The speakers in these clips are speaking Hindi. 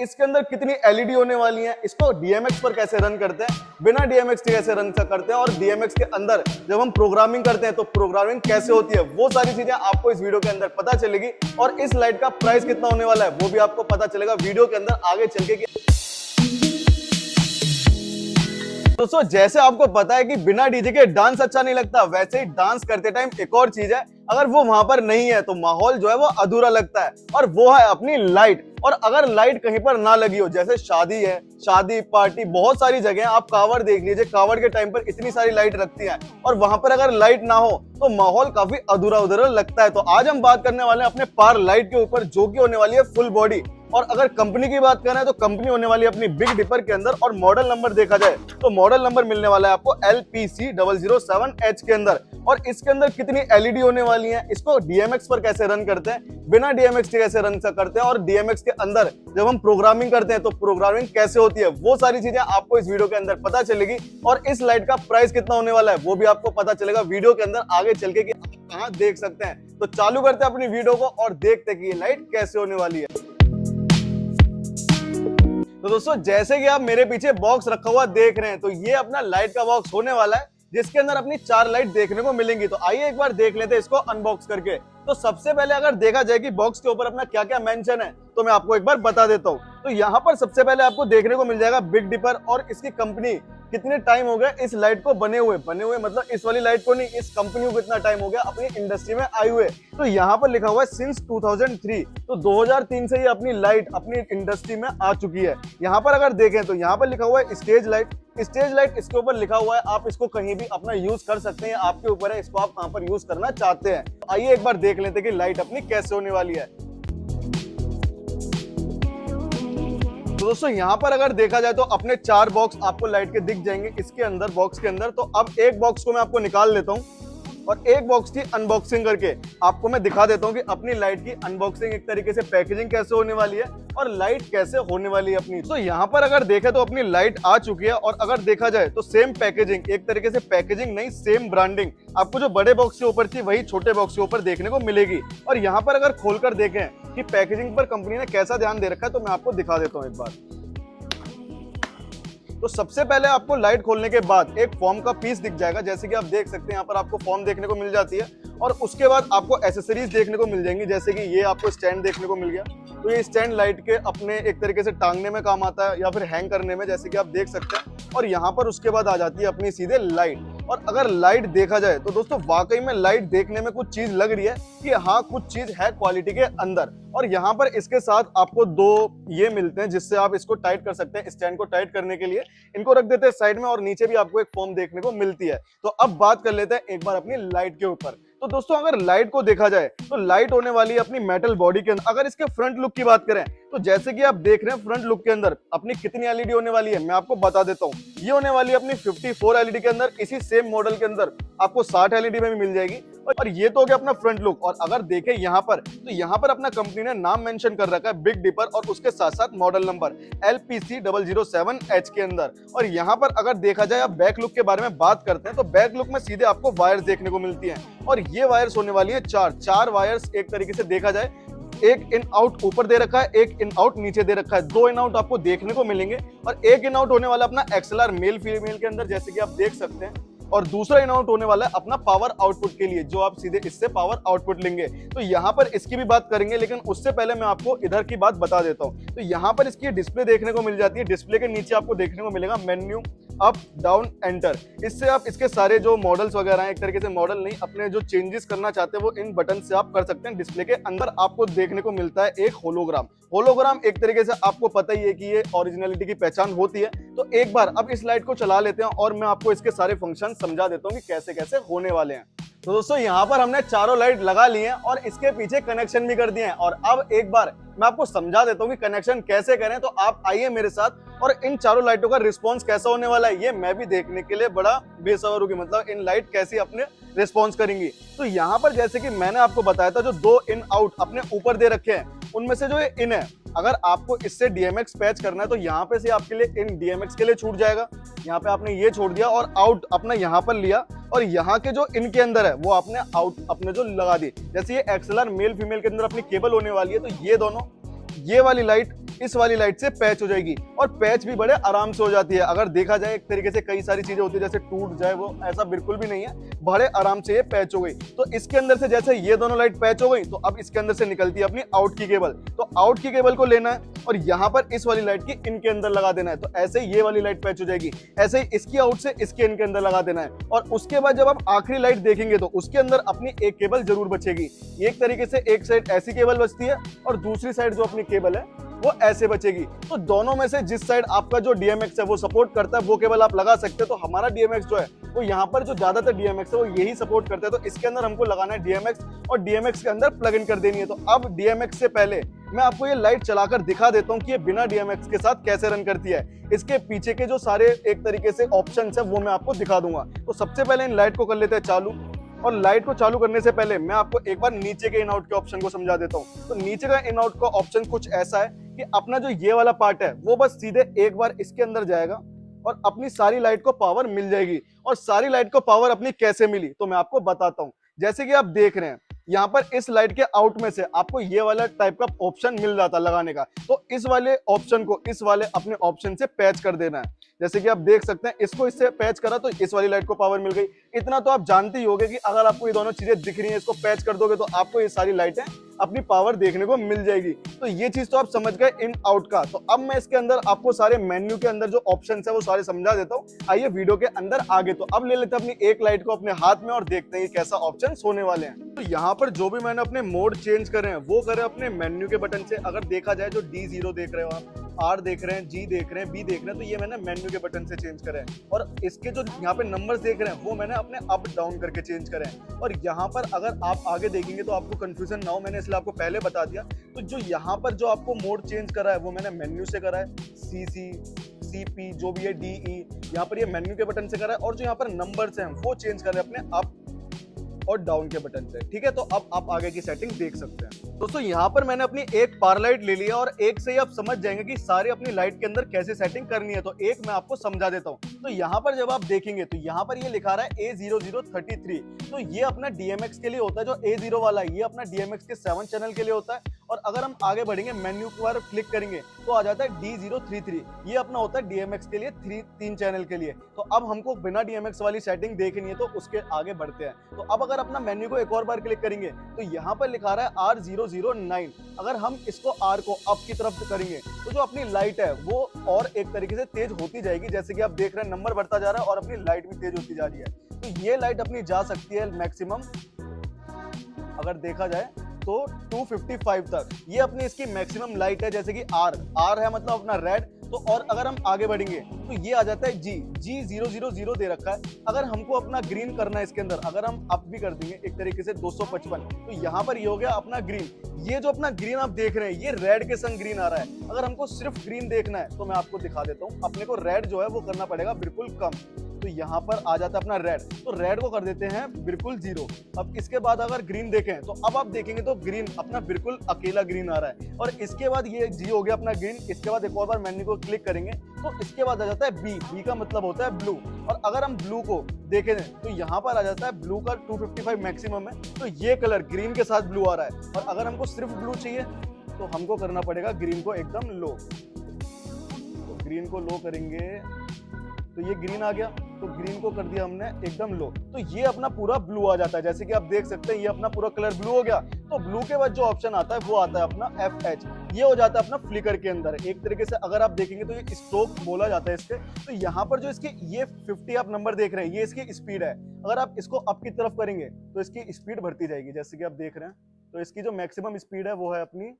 इसके अंदर कितनी एलईडी होने वाली हैं, इसको डीएमएक्स पर कैसे रन करते हैं, बिना डीएमएक्स के कैसे रन करते हैं, और डीएमएक्स के अंदर जब हम प्रोग्रामिंग करते हैं तो प्रोग्रामिंग कैसे होती है, वो सारी चीजें आपको इस वीडियो के अंदर पता चलेगी। और इस लाइट का प्राइस कितना होने वाला है वो भी आपको पता चलेगा वीडियो के अंदर आगे चल के। दोस्तों जैसे आपको पता है कि बिना डीजे के डांस अच्छा नहीं लगता, वैसे ही डांस करते टाइम एक और चीज है, अगर वो वहां पर नहीं है तो माहौल जो है वो अधूरा लगता है, और वो है अपनी लाइट। और अगर लाइट कहीं पर ना लगी हो, जैसे शादी है, शादी पार्टी, बहुत सारी जगह आप कावड़ देख लीजिए, कावड़ के टाइम पर इतनी सारी लाइट रखती हैं, और वहां पर अगर लाइट ना हो तो माहौल काफी अधूरा अधूरा लगता है। तो आज हम बात करने वाले हैं अपने पार लाइट के ऊपर, जो कि होने वाली है फुल बॉडी। और अगर कंपनी की बात करें तो कंपनी होने वाली है अपनी बिग डिपर के अंदर, और मॉडल नंबर देखा जाए तो मॉडल नंबर मिलने वाला है आपको LPC007H के अंदर। और इसके अंदर कितनी एलईडी होने वाली है, इसको डीएमएक्स पर कैसे रन करते हैं, बिना डीएमएक्स के कैसे रन करते हैं, और डीएमएक्स के अंदर जब हम प्रोग्रामिंग करते हैं तो प्रोग्रामिंग कैसे होती है, वो सारी चीजें आपको इस वीडियो के अंदर पता चलेगी। और इस लाइट का प्राइस कितना होने वाला है वो भी आपको पता चलेगा वीडियो के अंदर आगे चल के कि आप कहां देख सकते हैं। तो चालू करते हैं अपनी वीडियो को और देखते हैं कि ये लाइट कैसे होने वाली है। तो दोस्तों जैसे कि आप मेरे पीछे बॉक्स रखा हुआ देख रहे हैं, तो ये अपना लाइट का बॉक्स होने वाला है, जिसके अंदर अपनी 4 लाइट देखने को मिलेंगी। तो आइए एक बार देख लेते हैं इसको अनबॉक्स करके। तो सबसे पहले अगर देखा जाए कि बॉक्स के ऊपर अपना क्या क्या मेंशन है, तो मैं आपको एक बार बता देता हूँ। तो यहाँ पर सबसे पहले आपको देखने को मिल जाएगा बिग डिपर और इसकी कंपनी, कितने टाइम हो गया इस लाइट को बने हुए मतलब इस वाली लाइट को नहीं, इस कंपनी को कितना टाइम हो गया अपनी इंडस्ट्री में आए हुए। तो यहाँ पर लिखा हुआ है सिंस 2003, तो 2003 से ये अपनी लाइट अपनी इंडस्ट्री में आ चुकी है। यहाँ पर अगर देखें तो यहाँ पर लिखा हुआ है स्टेज लाइट, स्टेज लाइट इसके ऊपर लिखा हुआ है, आप इसको कहीं भी अपना यूज कर सकते हैं, आपके ऊपर है इसको आप कहां पर यूज करना चाहते हैं। तो आइए एक बार देख लेते हैं कि लाइट अपनी कैसे होने वाली है। तो दोस्तों यहाँ पर अगर देखा जाए तो अपने 4 बॉक्स आपको लाइट के दिख जाएंगे इसके अंदर, बॉक्स के अंदर। तो अब एक बॉक्स को मैं आपको निकाल लेता हूँ और एक बॉक्स की अनबॉक्सिंग करके आपको मैं दिखा देता हूँ कि अपनी लाइट की अनबॉक्सिंग, एक तरीके से पैकेजिंग कैसे होने वाली है और लाइट कैसे होने वाली है अपनी। तो यहाँ पर अगर देखें तो अपनी लाइट आ चुकी है, और अगर देखा जाए तो सेम पैकेजिंग, एक तरीके से पैकेजिंग नहीं सेम ब्रांडिंग आपको जो बड़े बॉक्स के ऊपर थी वही छोटे बॉक्स के ऊपर देखने को मिलेगी। और यहाँ पर अगर खोलकर देखें कि पैकेजिंग पर कंपनी ने कैसा ध्यान दे रखा है, तो मैं आपको दिखा देता हूँ एक बार। तो सबसे पहले आपको लाइट खोलने के बाद एक फॉर्म का पीस दिख जाएगा, जैसे कि आप देख सकते हैं यहाँ पर आपको फॉर्म देखने को मिल जाती है। और उसके बाद आपको एसेसरीज देखने को मिल जाएंगी, जैसे कि ये आपको स्टैंड देखने को मिल गया। तो ये स्टैंड लाइट के अपने एक तरीके से टांगने में काम आता है या फिर हैंग करने में, जैसे कि आप देख सकते हैं। और यहाँ पर उसके बाद आ जाती है अपनी सीधे लाइट। और अगर लाइट देखा जाए तो दोस्तों वाकई में लाइट देखने में कुछ चीज लग रही है कि हाँ कुछ चीज है क्वालिटी के अंदर। और यहाँ पर इसके साथ आपको 2 ये मिलते हैं जिससे आप इसको टाइट कर सकते हैं। स्टैंड को टाइट करने के लिए इनको रख देते हैं साइड में, और नीचे भी आपको एक फोम देखने को मिलती है। तो अब बात कर लेते हैं एक बार अपनी लाइट के ऊपर। तो दोस्तों अगर लाइट को देखा जाए तो लाइट होने वाली है अपनी मेटल बॉडी के अंदर। अगर इसके फ्रंट लुक की बात करें तो जैसे कि आप देख रहे हैं फ्रंट लुक के अंदर अपनी कितनी एलईडी होने वाली है मैं आपको बता देता हूँ। ये होने वाली है अपनी 54 एलईडी के अंदर, इसी सेम मॉडल के अंदर आपको 60 एलईडी में भी मिल जाएगी। और ये तो हो गया अपना फ्रंट लुक। और अगर देखें यहाँ पर तो यहाँ पर अपना कंपनी ने नाम मेंशन कर रखा है बिग डिपर, और उसके साथ साथ मॉडल नंबर LPC007H के अंदर। और यहाँ पर अगर देखा जाए आप बैक लुक के बारे में बात करते हैं तो बैक लुक में सीधे आपको वायर्स देखने को मिलती हैं, और ये वायर्स होने वाली है 4 वायर्स। एक तरीके से देखा जाए एक इन आउट ऊपर दे रखा है, एक इन आउट नीचे दे रखा है, 2 इन आउट आपको देखने को मिलेंगे। और एक इन आउट होने वाला अपना XLR मेल फीमेल के अंदर, जैसे कि आप देख सकते हैं। और दूसरा इन आउट होने वाला है अपना पावर आउटपुट के लिए, जो आप सीधे इससे पावर आउटपुट लेंगे। तो यहाँ पर इसकी भी बात करेंगे, लेकिन उससे पहले मैं आपको इधर की बात बता देता हूँ। तो यहाँ पर इसकी डिस्प्ले देखने को मिल जाती है। डिस्प्ले के नीचे आपको देखने को मिलेगा मेन्यू, अप डाउन एंटर। इससे आप इसके सारे जो मॉडल्स वगैरह हैं, एक तरीके से मॉडल नहीं, अपने जो चेंजेस करना चाहते हैं वो इन बटन से आप कर सकते हैं। डिस्प्ले के अंदर आपको देखने को मिलता है एक होलोग्राम। होलोग्राम एक तरीके से आपको पता ही है कि ये ओरिजिनलिटी की पहचान होती है। तो एक बार अब इस लाइट को चला लेते हैं और मैं आपको इसके सारे फंक्शन समझा देता हूँ कि कैसे कैसे होने वाले हैं। तो दोस्तों यहाँ पर हमने चारों लाइट लगा ली हैं और इसके पीछे कनेक्शन भी कर दिए हैं। और अब एक बार मैं आपको समझा देता हूँ कि कनेक्शन कैसे करें। तो आप आइए मेरे साथ, और इन चारों लाइटों का रिस्पॉन्स कैसा होने वाला है ये मैं भी देखने के लिए बड़ा बेसब्र हूँ कि मतलब इन लाइट कैसे अपने रिस्पॉन्स करेंगी। तो यहाँ पर जैसे कि मैंने आपको बताया था, जो 2 इन आउट अपने ऊपर दे रखे हैं, उनमें से जो ये इन है, अगर आपको इससे डीएमएक्स पैच करना है तो यहाँ पे से आपके लिए इन डीएमएक्स के लिए छूट जाएगा। यहाँ पे आपने ये छोड़ दिया और आउट अपना यहाँ पर लिया, और यहाँ के जो इनके अंदर है वो आपने आउट अपने जो लगा दी। जैसे ये एक्सएलआर मेल फीमेल के अंदर अपनी केबल होने वाली है, तो ये दोनों, ये वाली लाइट इस वाली लाइट से पैच हो जाएगी और पैच भी बड़े आराम से हो जाती है। अगर देखा जाए एक तरीके से कई सारी चीजें होती है जैसे टूट जाए, वो ऐसा बिल्कुल भी नहीं है, बड़े आराम से ये पैच हो गई। तो इसके अंदर से जैसे ये दोनों लाइट पैच हो गई तो अब इसके अंदर से निकलती है अपनी आउट की केबल। तो आउट की केबल को लेना है और यहाँ पर इस वाली लाइट की इनके अंदर लगा देना है। तो ऐसे ही ये वाली लाइट पैच हो जाएगी, ऐसे ही इसकी आउट से इसके इनके अंदर लगा देना है। और उसके बाद जब आप आखिरी लाइट देखेंगे तो उसके अंदर अपनी एक केबल जरूर बचेगी। एक तरीके से एक साइड ऐसी केबल बचती है और दूसरी साइड जो अपनी केबल है वो ऐसे बचेगी। तो दोनों में से जिस साइड आपका जो DMX है वो सपोर्ट करता है वो केबल आप लगा सकते हैं। तो हमारा DMX जो है वो यहाँ पर जो ज्यादातर DMX है वो यही सपोर्ट करता है। तो इसके अंदर हमको लगाना है DMX और DMX के अंदर प्लग इन कर देनी है। तो अब DMX से पहले मैं आपको ये लाइट चलाकर दिखा देता हूँ कि ये बिना DMX के साथ कैसे रन करती है। इसके पीछे के जो सारे एक तरीके से ऑप्शंस है वो मैं आपको दिखा दूंगा। तो सबसे पहले इन लाइट को कर लेते हैं चालू। और लाइट को चालू करने से पहले मैं आपको एक बार नीचे के इन आउट के ऑप्शन को समझा देता हूँ। तो नीचे का इन आउट का ऑप्शन कुछ ऐसा है कि अपना जो ये वाला पार्ट है वो बस सीधे एक बार इसके अंदर जाएगा और अपनी सारी लाइट को पावर मिल जाएगी। और सारी लाइट को पावर अपनी कैसे मिली तो मैं आपको बताता हूँ। जैसे कि आप देख रहे हैं यहाँ पर इस लाइट के आउट में से आपको ये वाला टाइप का ऑप्शन मिल जाता लगाने का। तो इस वाले ऑप्शन को इस वाले अपने ऑप्शन से पैच कर देना है। जैसे कि आप देख सकते हैं इसको इससे पैच करा तो इस वाली लाइट को पावर मिल गई। इतना तो आप जानते ही होंगे कि अगर आपको ये दोनों चीजें दिख रही हैं, इसको पैच कर दोगे तो आपको ये सारी लाइटें अपनी पावर देखने को मिल जाएगी। तो ये चीज तो आप समझ गए इन आउट का। तो अब मैं इसके अंदर आपको सारे मेन्यू के अंदर जो ऑप्शन है वो सारे समझा देता हूँ। आइए वीडियो के अंदर आगे। तो अब ले लेते हैं अपनी एक लाइट को अपने हाथ में और देखते हैं कैसा ऑप्शन होने वाले हैं। तो यहाँ पर जो भी मैंने अपने मोड चेंज करे हैं वो करे अपने मेन्यू के बटन से। अगर देखा जाए जो D0 देख रहे हो आप, R देख रहे हैं, G देख रहे हैं, B देख रहे हैं, तो ये मैंने मेन्यू के बटन से चेंज करे हैं। और इसके जो यहाँ पे नंबर्स देख रहे हैं वो मैंने अपने अप डाउन करके चेंज करे हैं। और यहाँ पर अगर आप आगे देखेंगे तो आपको कंफ्यूजन ना हो, मैंने इसलिए आपको पहले बता दिया। तो जो यहाँ पर जो आपको मोड चेंज करा है वो मैंने मेन्यू से करा है, CC CP जो भी है DE, यहाँ पर ये मेन्यू के बटन से करा है। और जो यहाँ पर नंबर्स हैं वो चेंज कर रहे हैं अपने अप और डाउन के बटन से। ठीक है, तो अब आप आगे की सेटिंग देख सकते हैं। दोस्तों यहाँ पर मैंने अपनी एक पावर लाइट ले लिया और एक से ही आप समझ जाएंगे कि सारे अपनी लाइट के अंदर कैसे सेटिंग करनी है। तो एक मैं आपको समझा देता हूँ। तो यहाँ पर जब आप देखेंगे तो यहाँ पर ये लिखा रहा है A0033। तो ये अपना DMX के लिए होता है। जो A0 वाला है ये अपना DMX के 7 चैनल के लिए होता है। और अगर हम आगे बढ़ेंगे मेन्यू पर क्लिक करेंगे तो आ जाता है D033, ये अपना होता है DMX के लिए 3 चैनल के लिए। तो अब हमको बिना DMX वाली सेटिंग देखनी है तो उसके आगे बढ़ते हैं। तो अब अगर अपना मेन्यू को एक और बार क्लिक करेंगे तो यहाँ पर लिखा रहा है R009। अगर हम इसको R को अप की तरफ करेंगे तो जो अपनी लाइट है वो और एक तरीके से तेज होती जाएगी। जैसे कि आप देख रहे हैं नंबर बढ़ता जा रहा है और अपनी लाइट भी तेज होती जा रही है। तो ये लाइट अपनी जा सकती है मैक्सिमम अगर देखा जाए तो 255 तक। ये अपनी इसकी मैक्सिमम लाइट है। जैसे कि R है मतलब अपना रेड। तो और अगर हम आगे बढ़ेंगे तो ये आ जाता है G000 दे रखा है। अगर हमको अपना ग्रीन करना है इसके अंदर, अगर हम अप भी कर देंगे एक तरीके से 255, तो यहाँ पर ये हो गया अपना ग्रीन। ये जो अपना ग्रीन आप देख रहे हैं ये रेड के संग ग्रीन आ रहा है। अगर हमको सिर्फ ग्रीन देखना है तो मैं आपको दिखा देता हूँ। अपने को रेड जो है वो करना पड़ेगा बिल्कुल कम। तो यहाँ पर आ जाता है अपना रेड। तो रेड को कर देते हैं बिल्कुल 0। अब इसके बाद अगर ग्रीन देखें तो अब आप देखेंगे तो ग्रीन अपना बिल्कुल अकेला ग्रीन आ रहा है। और इसके बाद ये G हो गया अपना ग्रीन। इसके बाद एक और बार मेन्यू को क्लिक करेंगे तो इसके बाद आ जाता है B का मतलब होता है ब्लू। और अगर हम ब्लू को देखें तो यहाँ पर आ जाता है ब्लू का 255 मैक्सिमम है। तो ये कलर ग्रीन के साथ ब्लू आ रहा है। और अगर हमको सिर्फ ब्लू चाहिए तो हमको करना पड़ेगा ग्रीन को एकदम लो। तो ग्रीन को लो करेंगे तो ये ग्रीन आ गया। तो ग्रीन को कर दिया हमने एकदम लो तो ये अपना पूरा ब्लू आ जाता है। जैसे कि आप देख सकते हैं ये अपना पूरा कलर ब्लू हो गया। तो ब्लू के बाद जो ऑप्शन आता है वो आता है अपना FH। ये हो जाता है अपना फ्लिकर के अंदर। एक तरीके से अगर आप देखेंगे तो ये स्ट्रोक बोला जाता है इसके। तो यहाँ पर जो इसके ये 50 आप नंबर देख रहे हैं ये इसकी स्पीड है। अगर आप इसको अप की तरफ करेंगे तो इसकी स्पीड बढ़ती जाएगी। जैसे कि आप देख रहे हैं तो इसकी जो मैक्सिमम स्पीड है वो है अपनी,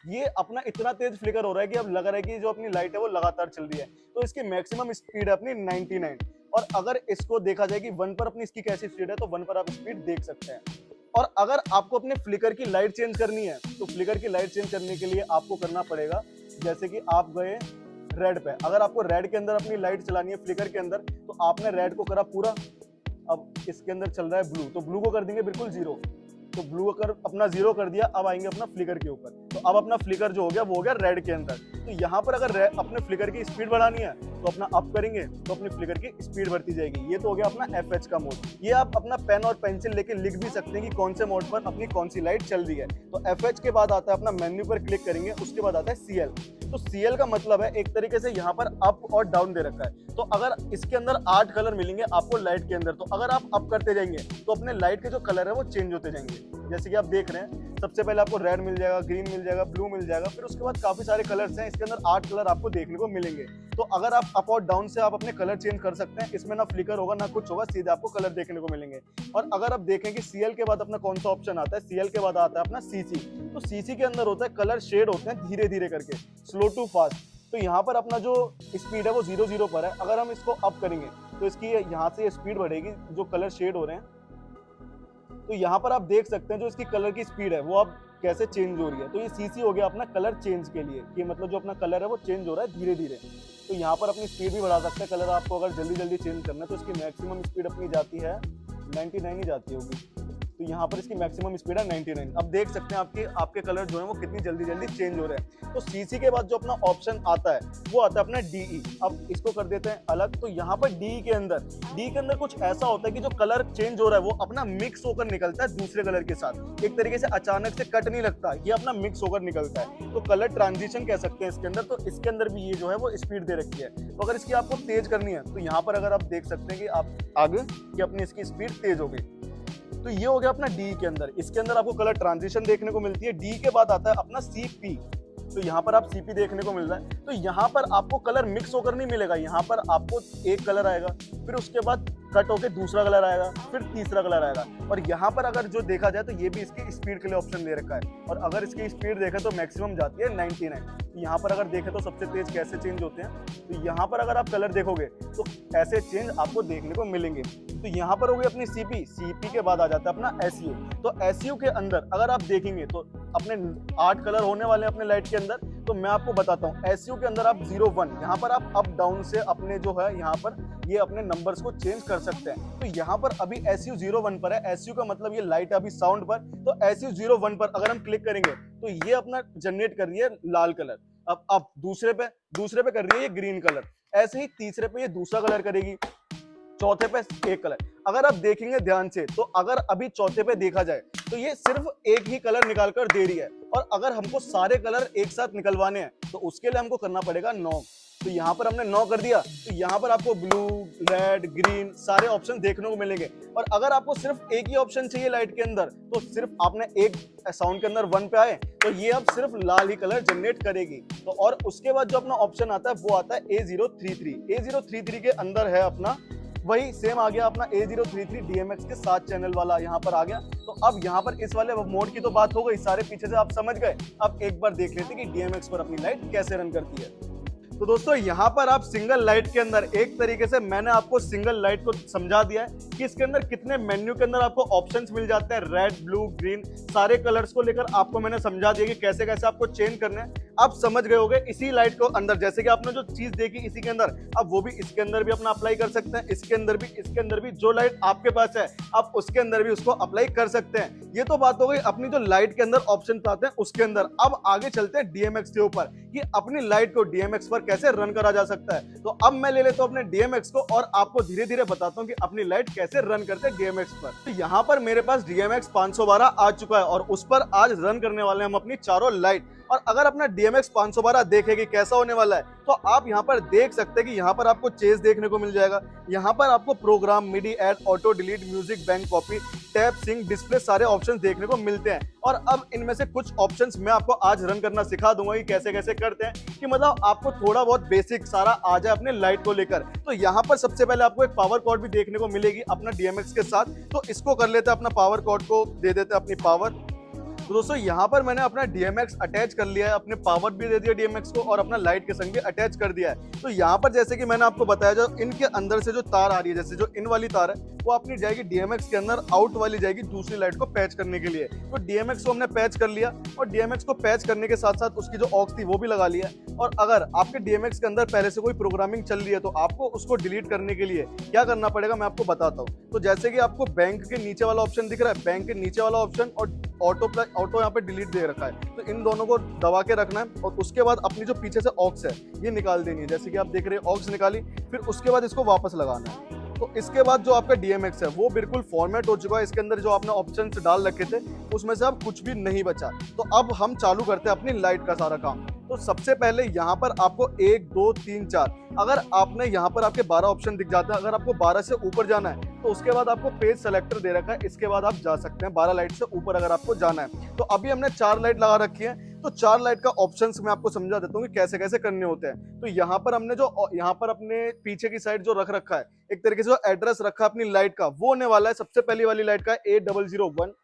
ये अपना इतना तेज फ्लिकर हो रहा है कि अब लग रहा है कि जो अपनी लाइट है वो लगातार चल रही है। तो इसकी मैक्सिमम स्पीड है अपनी 99। और अगर इसको देखा जाए कि 1 पर अपनी इसकी कैसी स्पीड है तो 1 पर आप स्पीड देख सकते हैं। और अगर आपको अपने फ्लिकर की लाइट चेंज करनी है तो फ्लिकर की लाइट चेंज करने के लिए आपको करना पड़ेगा, जैसे कि आप गए रेड पे। अगर आपको रेड के अंदर अपनी लाइट चलानी है फ्लिकर के अंदर तो आपने रेड को करा पूरा। अब इसके अंदर चल रहा है ब्लू, तो ब्लू को कर देंगे बिल्कुल 0। तो ब्लू कर अपना 0 कर दिया। अब आएंगे अपना फ्लिकर के ऊपर। तो तो अब अपना फ्लिकर जो हो गया वो हो गया रेड के अंदर। तो यहाँ पर अगर अपने फ्लिकर की स्पीड बढ़ानी है तो अपना अप करेंगे तो अपनी फ्लिकर की स्पीड बढ़ती जाएगी। ये तो हो गया अपना FH का मोड। ये आप अपना पेन और पेंसिल लेके लिख भी सकते हैं कि कौन से मोड पर अपनी कौन सी लाइट चल रही है। तो FH के बाद आता है अपना मेन्यू पर क्लिक करेंगे, उसके बाद आता है CL। तो CL का मतलब है एक तरीके से यहाँ पर अप और डाउन दे रखा है। तो अगर इसके अंदर 8 कलर मिलेंगे आपको लाइट के अंदर, तो अगर आप अप करते जाएंगे तो अपने लाइट के जो कलर है वो चेंज होते जाएंगे। जैसे कि आप देख रहे हैं, सबसे पहले आपको रेड मिल जाएगा, ग्रीन मिल जाएगा, ब्लू मिल जाएगा, फिर उसके बाद काफी सारे कलर्स हैं। इसके अंदर 8 कलर आपको देखने को मिलेंगे। तो अगर आप अप और डाउन से आप अपने कलर चेंज कर सकते हैं। इसमें ना फ्लिकर होगा ना कुछ होगा, सीधे आपको कलर देखने को मिलेंगे। और अगर आप देखें कि CL के बाद अपना कौन सा ऑप्शन आता है, CL के बाद आता है अपना CC। तो CC के अंदर होता है कलर शेड होते हैं धीरे धीरे करके, स्लो टू फास्ट। तो यहाँ पर अपना जो स्पीड है वो 0-0 पर है। अगर हम इसको अप करेंगे तो इसकी यहाँ से स्पीड बढ़ेगी, जो कलर शेड हो रहे हैं। तो यहाँ पर आप देख सकते हैं जो इसकी कलर की स्पीड है वो अब कैसे चेंज हो रही है। तो ये CC हो गया अपना कलर चेंज के लिए, कि मतलब जो अपना कलर है वो चेंज हो रहा है धीरे धीरे। तो यहाँ पर अपनी स्पीड भी बढ़ा सकते हैं। कलर आपको अगर जल्दी जल्दी चेंज करना है तो इसकी मैक्सिमम स्पीड अपनी जाती है 99 ही जाती होगी। तो यहाँ पर इसकी मैक्सिमम स्पीड है 99। अब देख सकते हैं आपके कलर जो है वो कितनी जल्दी जल्दी चेंज हो रहे हैं। तो CC के बाद जो अपना ऑप्शन आता है वो आता है अपना DE। अब इसको कर देते हैं अलग। तो यहाँ पर DE के अंदर कुछ ऐसा होता है कि जो कलर चेंज हो रहा है वो अपना मिक्स होकर निकलता है दूसरे कलर के साथ। एक तरीके से अचानक से कट नहीं लगता, ये अपना मिक्स होकर निकलता है। तो कलर ट्रांजिशन कह सकते हैं इसके अंदर। तो इसके अंदर भी ये जो है वो स्पीड दे रखी है। तो अगर इसकी आपको तेज करनी है तो यहाँ पर अगर आप देख सकते हैं कि आप आगे कि अपनी इसकी स्पीड तेज हो गई। तो ये हो गया अपना DE के अंदर। इसके अंदर आपको कलर ट्रांजिशन देखने को मिलती है। DE के बाद आता है अपना CP। तो यहाँ पर आप CP देखने को मिल रहा है। तो यहाँ पर आपको कलर मिक्स होकर नहीं मिलेगा। यहाँ पर आपको एक कलर आएगा, फिर उसके बाद कट होके दूसरा कलर आएगा, फिर तीसरा कलर आएगा। और यहाँ पर अगर जो देखा जाए तो ये भी इसकी स्पीड के लिए ऑप्शन दे रखा है। और अगर इसकी स्पीड देखें तो मैक्सिमम जाती है 99। यहाँ पर अगर देखें तो सबसे तेज कैसे चेंज होते हैं। तो यहाँ पर अगर आप कलर देखोगे तो ऐसे चेंज आपको देखने को मिलेंगे। तो यहाँ पर हो गई अपनी CP के बाद आ जाता है अपना SU। तो SU के अंदर अगर आप देखेंगे तो अपने 8 कलर होने वाले हैं अपने लाइट के अंदर। तो मैं आपको बताता हूँ, SU के अंदर आप 0-1 यहाँ पर आप अप डाउन से अपने जो है यहाँ पर ये अपने नंबर्स को चेंज कर सकते हैं। तो यहाँ पर अभी SU 0-1 पर है। SU का मतलब ये लाइट अभी साउंड पर। तो SU 0-1 पर अगर हम क्लिक करेंगे तो ये अपना जनरेट कर रही है लाल कलर। अब दूसरे पे कर रही है ये ग्रीन कलर। ऐसे ही तीसरे पे ये दूसरा कलर करेगी, चौथे पे एक कलर। अगर आप देखेंगे ध्यान से तो अगर अभी चौथे पे देखा जाए तो ये सिर्फ एक ही कलर निकाल कर दे रही है। और अगर हमको सारे कलर एक साथ निकलवाने हैं तो उसके लिए हमको करना पड़ेगा 9। तो यहाँ पर हमने 9 कर दिया। तो यहाँ पर आपको ब्लू, रेड, ग्रीन सारे ऑप्शन देखने को मिलेंगे। और अगर आपको सिर्फ एक ही ऑप्शन चाहिए लाइट के अंदर तो सिर्फ आपने एक साउंड के अंदर 1 पे आए तो ये अब सिर्फ लाल ही कलर जनरेट करेगी। तो और उसके बाद जो अपना ऑप्शन आता है वो आता है A033। A033 के अंदर है अपना वही सेम आ गया अपना A033 DMX के 7 चैनल वाला यहाँ पर आ गया। तो अब यहाँ पर इस वाले मोड की तो बात हो गई, सारे पीछे से आप समझ गए। अब एक बार देख लेते कि DMX पर अपनी लाइट कैसे रन करती है। तो दोस्तों यहाँ पर आप सिंगल लाइट के अंदर एक तरीके से मैंने आपको सिंगल लाइट को समझा दिया है कि इसके अंदर कितने मेन्यू के अंदर आपको ऑप्शंस मिल जाते हैं। रेड, ब्लू, ग्रीन सारे कलर्स को लेकर आपको मैंने समझा दिया कि कैसे कैसे आपको चेंज करना है। आप समझ गए होंगे इसी लाइट को अंदर, जैसे कि आपने जो चीज देखी इसी के अंदर, अब वो भी इसके अंदर भी अपना अप्लाई कर सकते हैं। इसके अंदर भी जो लाइट आपके पास है आप उसके अंदर भी उसको अप्लाई कर सकते हैं। ये तो बात हो गई अपनी जो लाइट के अंदर ऑप्शन आते हैं उसके अंदर। अब आगे चलते हैं DMX के ऊपर कि अपनी लाइट को DMX पर कैसे रन करा जा सकता है। तो अब मैं ले लेता हूं अपने DMX को और आपको धीरे धीरे बताता हूं कि अपनी लाइट कैसे रन करते हैं DMX पर। तो यहां पर मेरे पास DMX 512 आ चुका है और उस पर आज रन करने वाले हैं हम अपनी चारों लाइट। और अगर अपना DMX 512 देखेगी कैसा होने वाला है तो आप यहाँ पर देख सकते हैं कि यहाँ पर आपको चेस देखने को मिल जाएगा। यहाँ पर आपको program, midi, add, auto delete, music bank, copy, tap, sync, display सारे ऑप्शंस देखने को मिलते हैं। और अब इनमें से कुछ ऑप्शंस मैं आपको आज रन करना सिखा दूंगा कि कैसे कैसे करते हैं, कि मतलब आपको थोड़ा बहुत बेसिक सारा आ जाए अपने लाइट को लेकर। तो यहाँ पर सबसे पहले आपको एक पावर कॉर्ड भी देखने को मिलेगी अपना DMX के साथ। तो इसको कर लेते हैं, अपना पावर कॉर्ड को दे देते हैं अपनी पावर। तो दोस्तों यहाँ पर मैंने अपना DMX अटैच कर लिया है, अपने पावर भी दे दिया DMX को और अपना लाइट के संग भी अटैच कर दिया है। तो यहाँ पर जैसे कि मैंने आपको बताया, जो इनके अंदर से जो तार आ रही है, जैसे जो इन वाली तार है वो अपनी जाएगी DMX के अंदर, आउट वाली जाएगी दूसरी लाइट को पैच करने के लिए। तो DMX को हमने पैच कर लिया और DMX को पैच करने के साथ साथ उसकी जो ऑक्स थी वो भी लगा लिया। और अगर आपके DMX के अंदर पहले से कोई प्रोग्रामिंग चल रही है तो आपको उसको डिलीट करने के लिए क्या करना पड़ेगा मैं आपको बताता हूँ। तो जैसे कि आपको बैंक के नीचे वाला ऑप्शन दिख रहा है, बैंक के नीचे वाला ऑप्शन और ऑटो यहाँ पे डिलीट दे रखा है, तो इन दोनों को दबा के रखना है और उसके बाद अपनी जो पीछे से ऑक्स है ये निकाल देनी है। जैसे कि आप देख रहे हैं ऑक्स निकाली, फिर उसके बाद इसको वापस लगाना है। तो इसके बाद जो आपका DMX है वो बिल्कुल फॉर्मेट हो चुका है। इसके अंदर जो आपने ऑप्शंस डाल रखे थे उसमें से अब कुछ भी नहीं बचा। तो अब हम चालू करते हैं अपनी लाइट का सारा काम। तो सबसे पहले यहाँ पर आपको 1 2 3 4, अगर आपने यहाँ पर आपके 12 ऑप्शन दिख जाते हैं। अगर आपको 12 से ऊपर जाना है तो उसके बाद आपको पेज सेलेक्टर दे रखा है, इसके बाद आप जा सकते हैं 12 लाइट से ऊपर अगर आपको जाना है। तो अभी हमने 4 लाइट लगा रखी है, तो 4 लाइट का ऑप्शंस मैं आपको समझा देता हूँ कि कैसे कैसे करने होते हैं। तो यहाँ पर हमने जो यहाँ पर अपने पीछे की साइड जो रख रखा है एक तरीके से जो एड्रेस रखा है अपनी लाइट का, वो होने वाला है सबसे पहली वाली लाइट का A001,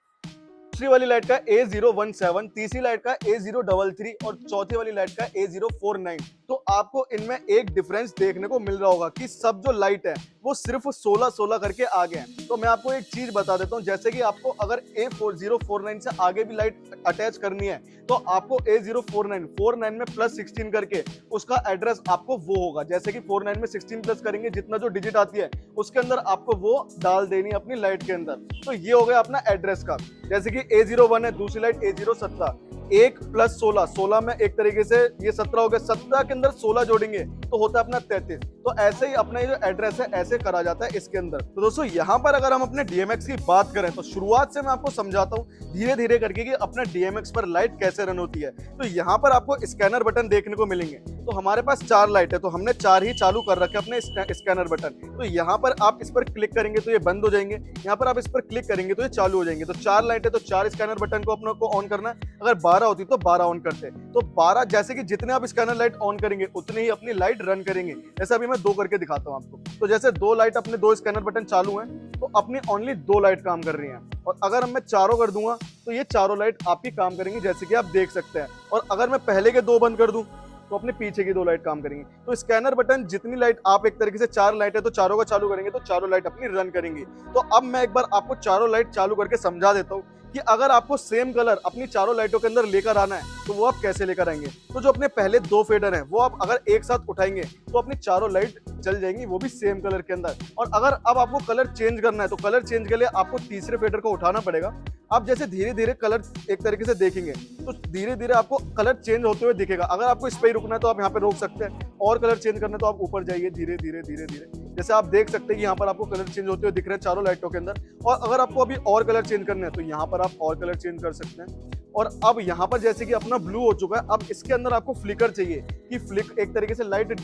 दूसरी वाली लाइट का A017, तीसरी लाइट का A033 और चौथी वाली लाइट का A049। तो आपको इनमें एक डिफरेंस देखने को मिल रहा होगा कि सब जो लाइट है वो सिर्फ 16-16 करके आगे हैं। तो मैं आपको एक चीज बता देता हूँ, जैसे कि आपको अगर A049 से आगे भी लाइट अटैच करनी है तो आपको A049 में +16 करके उसका एड्रेस आपको वो होगा। जैसे कि 49 में 16 प्लस करेंगे, जितना जो डिजिट आती है उसके अंदर आपको वो डाल देनी है अपनी लाइट के अंदर। तो ये हो गया अपना एड्रेस का। जैसे कि A01 है, दूसरी लाइट A017, 1 + 16, 16 में एक तरीके से ये 17 हो गया, 17 के अंदर 16 जोड़ेंगे तो होता है अपना 33। तो ऐसे ही अपना ये जो एड्रेस है ऐसे करा जाता है इसके अंदर। तो दोस्तों यहाँ पर अगर हम अपने DMX की बात करें तो शुरुआत से मैं आपको समझाता हूँ धीरे धीरे करके कि अपना DMX पर लाइट कैसे रन होती है। तो यहाँ पर आपको स्कैनर बटन देखने को मिलेंगे। तो हमारे पास 4 लाइट है, तो हमने 4 ही चालू कर रखे अपने स्कैनर बटन। तो यहाँ पर आप इस पर क्लिक करेंगे तो ये बंद हो जाएंगे, यहाँ पर आप इस पर क्लिक करेंगे तो ये चालू हो जाएंगे। तो 4 लाइट है तो 4 स्कैनर बटन को अपने को ऑन करना है। अगर 12 होती तो 12 ऑन करते। तो 12 जैसे कि जितने आप स्कैनर लाइट ऑन करेंगे उतने ही अपनी लाइट रन करेंगे। जैसे अभी मैं 2 करके दिखाता हूँ आपको। तो जैसे 2 लाइट अपने 2 स्कैनर बटन चालू हैं तो अपनी ओनली 2 लाइट काम कर रही हैं। और अगर मैं चारों कर दूंगा तो ये चारों लाइट आपकी काम करेंगी, जैसे कि आप देख सकते हैं। और अगर मैं पहले के 2 बंद कर दूं तो अपने पीछे की 2 लाइट काम करेंगी। तो स्कैनर बटन जितनी लाइट आप एक तरीके से 4 लाइट है तो चारों का चालू करेंगे तो चारों लाइट अपनी रन करेंगी। तो अब मैं एक बार आपको चारों लाइट चालू करके समझा देता हूँ कि अगर आपको सेम कलर अपनी चारों लाइटों के अंदर लेकर आना है तो वो आप कैसे लेकर आएंगे। तो जो अपने पहले 2 फेडर हैं वो आप अगर एक साथ उठाएंगे तो अपनी चारों लाइट चल जाएंगी, वो भी सेम कलर के अंदर। और अगर अब आपको कलर चेंज करना है तो कलर चेंज के लिए आपको तीसरे फेडर को उठाना पड़ेगा। आप जैसे धीरे धीरे कलर एक तरीके से देखेंगे तो धीरे धीरे आपको कलर चेंज होते हुए दिखेगा। अगर आपको इस पे ही रुकना है तो आप यहाँ पे रोक सकते हैं, और कलर चेंज करना है तो आप ऊपर जाइए धीरे धीरे धीरे धीरे। जैसे आप देख सकते हैं कि यहाँ पर आपको कलर चेंज होते हुए दिख रहे हैं चारों लाइटों के अंदर। और अगर आपको अभी और कलर चेंज करना है तो यहाँ पर आप और कलर चेंज कर सकते हैं। और अब यहाँ पर जैसे कि अपना ब्लू हो चुका है, अब इसके अंदर आपको फ्लिकर चाहिए कि फ्लिक एक तरीके से लाइट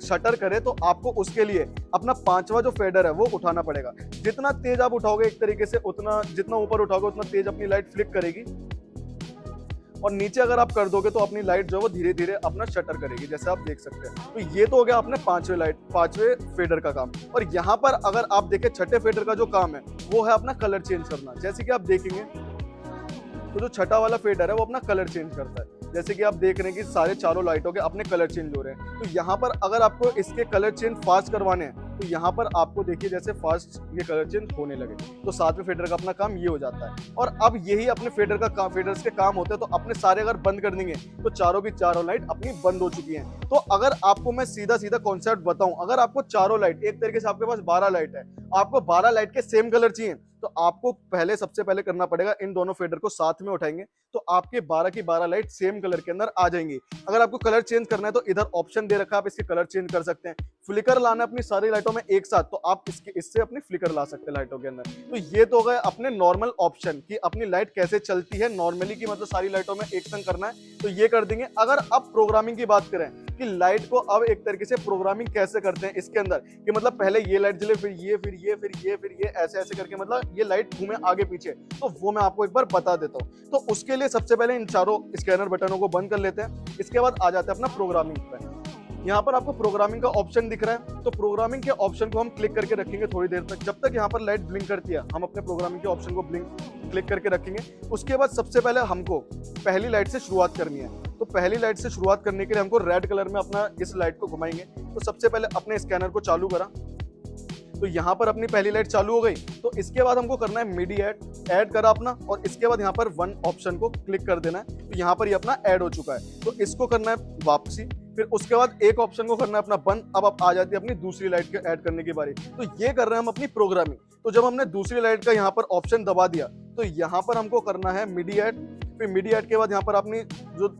शटर करे। तो आपको उसके लिए अपना 5वां जो फेडर है वो उठाना पड़ेगा। जितना तेज आप उठाओगे एक तरीके से उतना, जितना ऊपर उठाओगे उतना तेज अपनी लाइट फ्लिक करेगी। और नीचे अगर आप कर दोगे तो अपनी लाइट जो है वो धीरे धीरे अपना शटर करेगी, जैसे आप देख सकते हैं। तो ये तो हो गया अपने 5वें फेडर का काम। और यहाँ पर अगर आप देखें 6ठे फेडर का जो काम है वो है अपना कलर चेंज करना। जैसे कि आप देखेंगे तो जो 6ठा वाला फेडर है वो अपना कलर चेंज करता है। जैसे कि आप देख रहे हैं कि सारे चारों लाइटों के अपने कलर चेंज हो रहे हैं। तो यहाँ पर अगर आपको इसके कलर चेंज फास्ट करवाने हैं तो यहाँ पर आपको देखिए जैसे फास्ट ये कलर चेंज होने लगे तो 7वें फेडर का अपना काम ये हो जाता है। और अब यही अपने फेडर्स के काम होते हैं। तो अपने सारे अगर बंद कर देंगे तो चारों की चारों लाइट अपनी बंद हो चुकी हैं। तो अगर आपको मैं सीधा सीधा कॉन्सेप्ट बताऊं, अगर आपको चारों लाइट एक तरीके से आपके पास 12 लाइट है, आपको 12 लाइट के सेम कलर चाहिए तो आपको सबसे पहले करना पड़ेगा इन दोनों फेडर को साथ में उठाएंगे तो आपके 12 की 12 लाइट सेम कलर के अंदर आ जाएंगी। अगर आपको कलर चेंज करना है तो इधर ऑप्शन दे रखा है, आप इसके कलर चेंज कर सकते हैं। फ्लिकर लाना अपनी सारी लाइटों में एक साथ तो आप इससे अपनी फ्लिकर ला सकते हैं लाइटों के अंदर। तो ये तो गए अपने नॉर्मल ऑप्शन कि अपनी लाइट कैसे चलती है नॉर्मली, की मतलब सारी लाइटों में एक संग करना है तो ये कर देंगे। अगर अब प्रोग्रामिंग की बात करें कि लाइट को अब एक तरीके से प्रोग्रामिंग कैसे करते हैं इसके अंदर, कि मतलब पहले ये लाइट जले फिर ये फिर ये फिर ये फिर ये ऐसे ऐसे करके मतलब ये लाइट घूमे आगे पीछे, तो वो मैं आपको एक बार बता देता हूँ। तो उसके लिए सबसे पहले इन चारों स्कैनर बटनों को बंद कर लेते हैं। इसके बाद आ जाते हैं अपना प्रोग्रामिंग पे। यहाँ पर आपको प्रोग्रामिंग का ऑप्शन दिख रहा है तो प्रोग्रामिंग के ऑप्शन को हम क्लिक करके रखेंगे थोड़ी देर तक, जब तक यहाँ पर लाइट ब्लिंक करती है हम अपने प्रोग्रामिंग के ऑप्शन को क्लिक करके रखेंगे। उसके बाद सबसे पहले हमको पहली लाइट से शुरुआत करनी है। तो पहली लाइट से शुरुआत करने के लिए हमको रेड कलर में अपना इस लाइट को घुमाएंगे। तो सबसे पहले अपने स्कैनर को चालू करा तो यहाँ पर अपनी पहली लाइट चालू हो गई। तो इसके बाद हमको करना है मीडी ऐड करा अपना, और इसके बाद यहाँ पर 1 ऑप्शन को क्लिक कर देना है। तो यहाँ पर ये अपना ऐड हो चुका है तो इसको करना है वापसी। फिर उसके बाद एक ऑप्शन को करना है अपना बंद। अब आप आ जाती है अपनी दूसरी लाइट के ऐड करने की बारी। तो ये कर रहे हैं हम अपनी प्रोग्रामिंग। तो जब हमने दूसरी लाइट का यहाँ पर ऑप्शन दबा दिया तो यहाँ पर हमको करना है मिडी ऐड। फिर मिडी ऐड के बाद यहाँ पर अपनी जो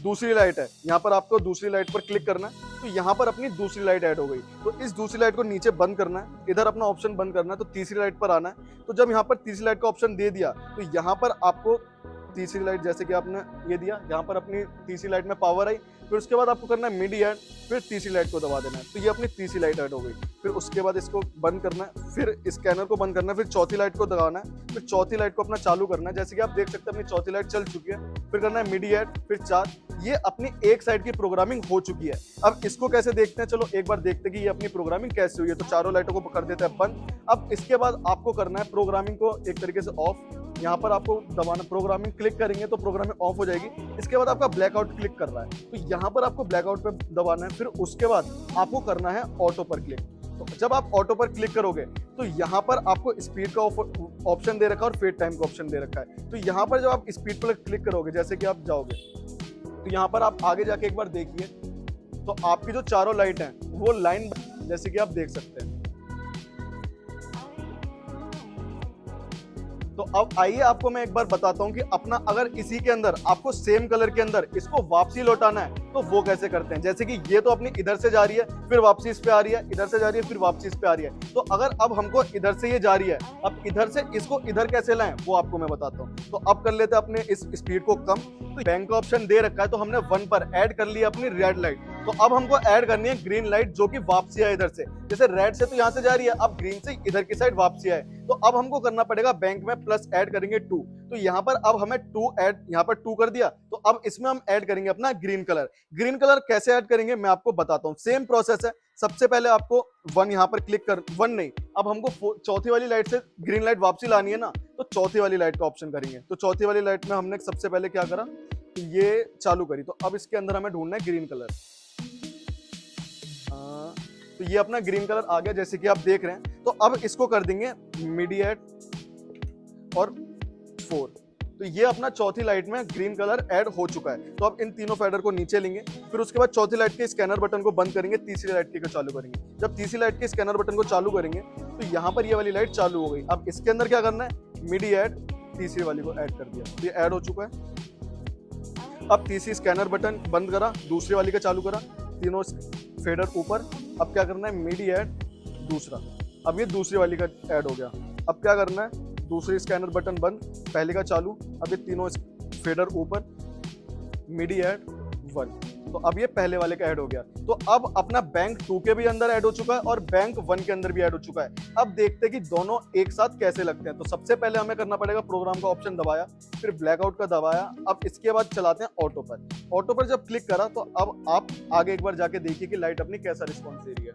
दूसरी लाइट है, यहाँ पर आपको दूसरी लाइट पर क्लिक करना है। तो यहाँ पर अपनी दूसरी लाइट ऐड हो गई। तो इस दूसरी लाइट को नीचे बंद करना है, इधर अपना ऑप्शन बंद करना है, तो तीसरी लाइट पर आना है। तो जब यहाँ पर तीसरी लाइट का ऑप्शन दे दिया तो यहाँ पर आपको तीसरी लाइट जैसे कि आपने ये दिया, यहाँ पर अपनी तीसरी लाइट में पावर आई। फिर उसके बाद आपको करना है मिडी ऐड, फिर तीसरी लाइट को दबा देना है। तो ये अपनी तीसरी लाइट ऐड हो गई। फिर उसके बाद इसको बंद करना है, फिर स्कैनर को बंद करना है, फिर चौथी लाइट को दबाना है, फिर चौथी लाइट को अपना चालू करना है। जैसे कि आप देख सकते हैं अपनी चौथी लाइट चल चुकी है। फिर करना है मिडी ऐड, फिर 4। ये अपनी एक साइड की प्रोग्रामिंग हो चुकी है। अब इसको कैसे देखते हैं, चलो एक बार देखते हैं कि ये अपनी प्रोग्रामिंग कैसे हुई है। तो चारों लाइटों को कर देते हैं बंद। अब इसके बाद आपको करना है प्रोग्रामिंग को एक तरीके से ऑफ। यहाँ पर आपको दबाना, प्रोग्रामिंग क्लिक करेंगे तो प्रोग्रामिंग ऑफ हो जाएगी। इसके बाद आपका ब्लैकआउट क्लिक कर रहा है तो यहाँ पर आपको ब्लैकआउट पे दबाना है। फिर उसके बाद आपको करना है ऑटो पर क्लिक। तो जब आप ऑटो पर क्लिक करोगे तो यहाँ पर आपको स्पीड का ऑप्शन दे रखा है और फेड टाइम का ऑप्शन दे रखा है। तो यहाँ पर जब आप स्पीड पर क्लिक करोगे, जैसे कि आप जाओगे तो यहाँ पर आप आगे जाके एक बार देखिए तो आपकी जो चारों लाइट हैं वो लाइन जैसे कि आप देख सकते हैं। तो अब आइए आपको मैं एक बार बताता हूं कि अपना अगर इसी के अंदर आपको सेम कलर के अंदर इसको वापसी लौटाना है तो वो कैसे करते हैं। जैसे कि ये तो अपनी इधर से जा रही है, फिर वापसी इस पे आ रही है, इधर से जा रही है, फिर वापसी इस पे आ रही है। तो अगर अब हमको इधर से ये जा रही है, अब इधर से इसको इधर कैसे लाएं वो आपको मैं बताता हूँ। तो अब कर लेते हैं अपने इस स्पीड को कम। तो बैंक का ऑप्शन दे रखा है तो हमने 1 पर ऐड कर लिया अपनी रेड लाइट। तो अब हमको ऐड करनी है ग्रीन लाइट जो कि वापसी है इधर से। जैसे रेड से तो यहाँ से जा रही है, अब ग्रीन से इधर की साइड वापसी है। तो अब हमको करना पड़ेगा बैंक में प्लस ऐड करेंगे 2। तो यहाँ पर अब हमें 2 ऐड, यहाँ पर 2 कर दिया। तो अब इसमें हम ऐड करेंगे अपना ग्रीन कलर। ग्रीन कलर कैसे ऐड करेंगे मैं आपको बताता हूँ। सेम प्रोसेस है। सबसे पहले आपको 1 यहाँ पर क्लिक कर, 1 नहीं, अब हमको चौथी वाली लाइट से ग्रीन लाइट वापसी लानी है ना, तो चौथी वाली लाइट का ऑप्शन करेंगे। तो चौथी वाली लाइट में हमने सबसे पहले क्या करा, ये चालू करी। तो अब इसके अंदर हमें ढूंढना है ग्रीन कलर। तो ये अपना ग्रीन कलर आ गया जैसे कि आप देख रहे हैं। तो अब इसको कर देंगे मिडी ऐड और 4। तो ये अपना चौथी लाइट में ग्रीन कलर ऐड हो चुका है। तो अब इन तीनों फेडर को नीचे लेंगे। फिर उसके बाद चौथी लाइट के स्कैनर बटन को बंद करेंगे, तीसरी लाइट के चालू करेंगे। जब तीसरी लाइट के स्कैनर बटन को चालू करेंगे तो यहाँ पर ये वाली लाइट चालू हो गई। अब इसके अंदर क्या करना है, मिडी ऐड, तीसरी वाली को ऐड कर दिया। तो ये ऐड हो चुका है। अब तीसरी स्कैनर बटन बंद करा, दूसरी वाली का चालू करा, तीनों फेडर ऊपर। अब क्या करना है, मिडी ऐड दूसरा। अब ये दूसरी वाली का ऐड हो गया। अब क्या करना है, दूसरी स्कैनर बटन बंद, पहले का चालू। अब ये तीनों फेडर ऊपर, मिडी ऐड 1। तो अब ये पहले वाले का ऐड हो गया। तो अब अपना बैंक 2 के भी अंदर ऐड हो चुका है और बैंक 1 के अंदर भी ऐड हो चुका है। अब देखते हैं कि दोनों एक साथ कैसे लगते हैं। तो सबसे पहले हमें करना पड़ेगा, प्रोग्राम का ऑप्शन दबाया, फिर ब्लैकआउट का दबाया। अब इसके बाद चलाते हैं ऑटो पर। ऑटो पर जब क्लिक करा तो अब आप आगे एक बार जाके देखिए कि लाइट अपनी कैसा रिस्पॉन्स दे रही है।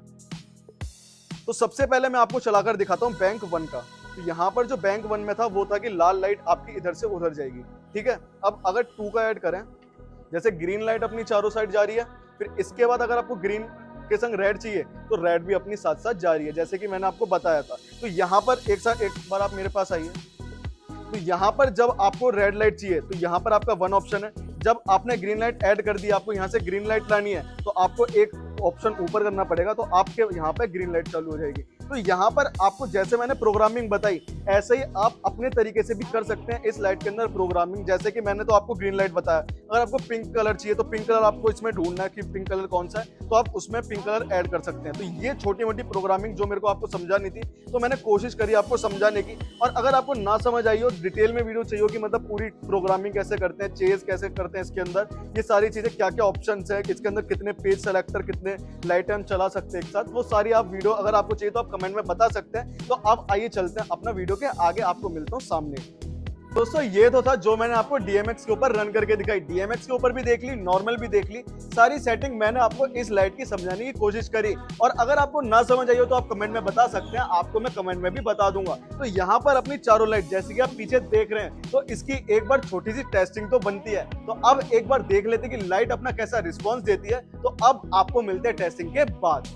तो सबसे पहले मैं आपको चलाकर दिखाता हूँ बैंक 1 का। तो यहाँ पर जो बैंक 1 में था वो था कि लाल लाइट आपकी इधर से उधर जाएगी, ठीक है। अब अगर 2 का ऐड करें, जैसे ग्रीन लाइट अपनी चारों साइड जा रही है, फिर इसके बाद अगर आपको ग्रीन के संग रेड चाहिए तो रेड भी अपनी साथ साथ जा रही है, जैसे कि मैंने आपको बताया था। तो यहाँ पर एक बार आप मेरे पास आइए। तो यहाँ पर जब आपको रेड लाइट चाहिए तो यहाँ पर आपका 1 ऑप्शन है। जब आपने ग्रीन लाइट ऐड कर दी, आपको यहाँ से ग्रीन लाइट लानी है तो आपको एक ऑप्शन ऊपर करना पड़ेगा, तो आपके यहाँ पे ग्रीन लाइट चालू हो जाएगी। तो यहाँ पर आपको जैसे मैंने प्रोग्रामिंग बताई ऐसे ही आप अपने तरीके से भी कर सकते हैं इस लाइट के अंदर प्रोग्रामिंग। जैसे कि मैंने तो आपको ग्रीन लाइट बताया, अगर आपको पिंक कलर चाहिए तो पिंक कलर आपको इसमें ढूंढना है कि पिंक कलर कौन सा है, तो आप उसमें पिंक कलर ऐड कर सकते हैं। तो ये छोटी मोटी प्रोग्रामिंग जो मेरे को आपको समझानी थी तो मैंने कोशिश करी आपको समझाने की। और अगर आपको ना समझ आई हो, डिटेल में वीडियो चाहिए हो कि मतलब पूरी प्रोग्रामिंग कैसे करते हैं, चेज कैसे करते हैं, इसके अंदर ये सारी चीजें क्या क्या ऑप्शन है, इसके अंदर कितने पेज सेलेक्टर, कितने लाइट हम चला सकते हैं एक साथ, वो सारी आप वीडियो अगर आपको चाहिए तो आप कमेंट में बता सकते हैं। तो अब आइए चलते हैं अपना वीडियो के आगे, आपको मिलता हूं सामने। दोस्तों ये तो था जो मैंने आपको DMX के ऊपर रन करके दिखाई। DMX के ऊपर भी देख ली, नॉर्मल भी देख ली, सारी सेटिंग मैंने आपको इस लाइट की समझाने की कोशिश करी। और अगर आपको ना समझ आई हो तो आप कमेंट में बता सकते हैं, आपको मैं कमेंट में भी बता दूंगा। तो यहाँ पर अपनी चारों लाइट जैसे कि आप पीछे देख रहे हैं, तो इसकी एक बार छोटी सी टेस्टिंग तो बनती है। तो अब एक बार देख लेते हैं कि लाइट अपना कैसा रिस्पॉन्स देती है। तो अब आपको मिलते हैं टेस्टिंग के बाद।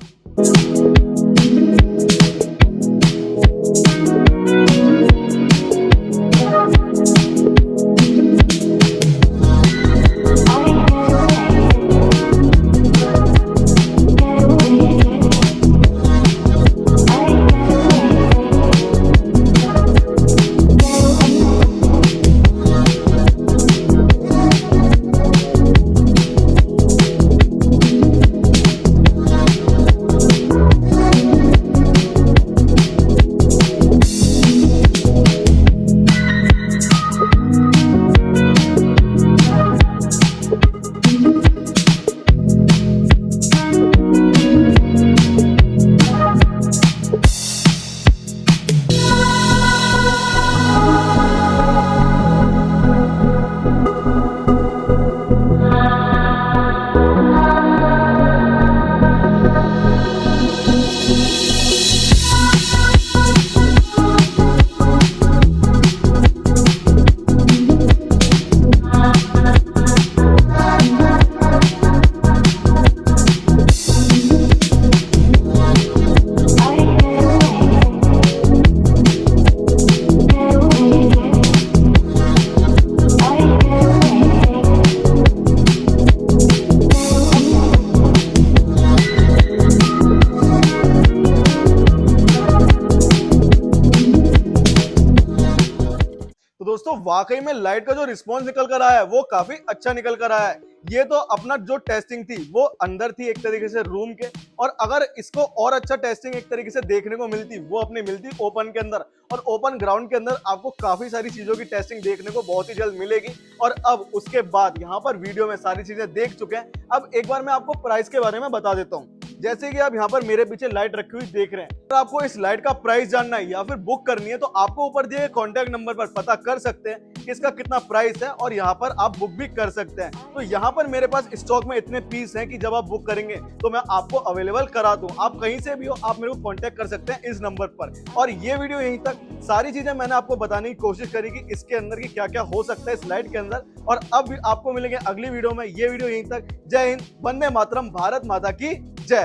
तो वाकई में लाइट का जो रिस्पॉन्स निकल कर आया है वो काफी अच्छा निकल कर आया है। ये तो अपना जो टेस्टिंग थी वो अंदर थी एक तरीके से रूम के, और अगर इसको और अच्छा टेस्टिंग एक तरीके से देखने को मिलती वो अपनी मिलती ओपन के अंदर, और ओपन ग्राउंड के अंदर आपको काफी सारी चीजों की टेस्टिंग देखने को बहुत ही जल्द मिलेगी। और अब उसके बाद यहाँ पर वीडियो में सारी चीजें देख चुके हैं, अब एक बार मैं आपको प्राइस के बारे में बता देता हूँ। जैसे कि आप यहाँ पर मेरे पीछे लाइट रखी हुई देख रहे हैं, अगर आपको इस लाइट का प्राइस जानना है या फिर बुक करनी है तो आपको ऊपर दिए कॉन्टैक्ट नंबर पर पता कर सकते हैं कि इसका कितना प्राइस है, और यहाँ पर आप बुक भी कर सकते हैं। तो यहाँ पर मेरे पास स्टॉक में इतने पीस हैं कि जब आप बुक करेंगे तो मैं आपको अवेलेबल करा दूं। आप कहीं से भी हो, आप मेरे को कॉन्टैक्ट कर सकते हैं इस नंबर पर। और ये वीडियो यहीं तक, सारी चीजें मैंने आपको बताने की कोशिश करी कि इसके अंदर की क्या क्या हो सकता है इस लाइट के अंदर। और अब आपको मिलेंगे अगली वीडियो में। ये वीडियो यहीं तक। जय हिंद, वंदे मातरम, भारत माता की जय।